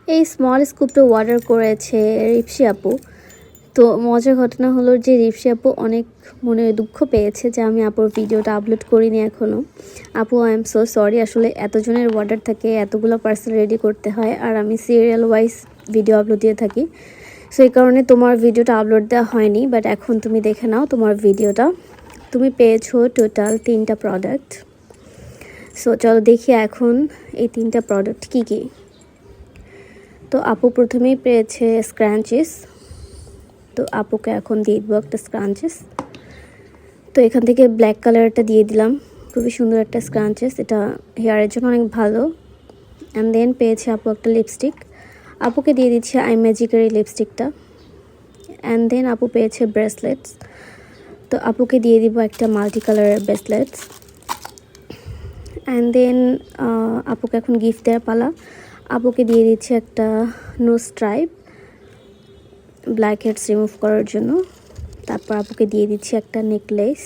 এই small স্কুপটা order করেছে রিপসি আপু। তো মজার ঘটনা হলো যে রিপসি আপু অনেক মনে দুঃখ পেয়েছে যে আমি আপুর ভিডিওটা আপলোড করিনি এখনও। আপু আই এম সো সরি, আসলে এতজনের অর্ডার থাকে, এতগুলো পার্সেল রেডি করতে হয়, আর আমি সিরিয়াল ওয়াইজ ভিডিও আপলোড দিয়ে থাকি। সো এই কারণে তোমার ভিডিওটা আপলোড দেওয়া হয়নি, বাট এখন তুমি দেখে নাও তোমার ভিডিওটা। তুমি পেয়েছো টোটাল 3টা প্রোডাক্ট। সো চলো দেখি এখন এই 3টা প্রোডাক্ট কী কী। তো আপু প্রথমেই পেয়েছে স্ক্রাঞ্চিস। তো আপুকে এখন দিয়ে দেবো একটা স্ক্রাঞ্চিস। তো এখান থেকে ব্ল্যাক কালারটা দিয়ে দিলাম, খুবই সুন্দর একটা স্ক্রাঞ্চিস, এটা হেয়ারের জন্য অনেক ভালো। অ্যান্ড দেন পেয়েছে আপু একটা লিপস্টিক, আপুকে দিয়ে দিচ্ছে আই ম্যাজিকের এই লিপস্টিকটা। অ্যান্ড দেন আপু পেয়েছে ব্রেসলেটস, তো আপুকে দিয়ে দিব একটা মাল্টি কালারের ব্রেসলেটস। অ্যান্ড দেন আপুকে এখন গিফট দেওয়ার পালা। আপুকে দিয়ে দিচ্ছে একটা nose strip blackheads remove করার জন্য। তারপর আপুকে দিয়ে দিচ্ছি একটা নেকলেস,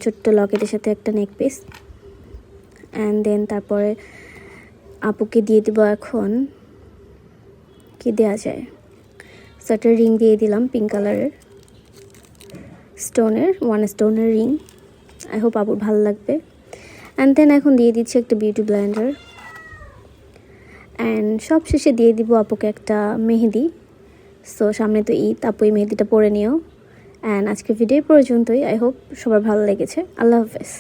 ছোট্ট লকেটের সাথে একটা নেক পিস। অ্যান্ড দেন তারপরে আপুকে দিয়ে দিব এখন কি দেওয়া যায়, সো একটা রিং দিয়ে দিলাম পিঙ্ক কালারের স্টোনের, 1 স্টোনের রিং। আই হোপ আপুর ভালো লাগবে। অ্যান্ড দেন এখন দিয়ে দিচ্ছি একটা বিউটি ব্লেন্ডার। অ্যান্ড সব শেষে দিয়ে দিব আপুকে একটা মেহেদি। সো সামনে তো ঈদ, আপু এই মেহেদিটা পরে নিও। অ্যান্ড আজকে ভিডিও পর্যন্তই। আই হোপ সবার ভালো লেগেছে। আল্লাহ হাফেজ।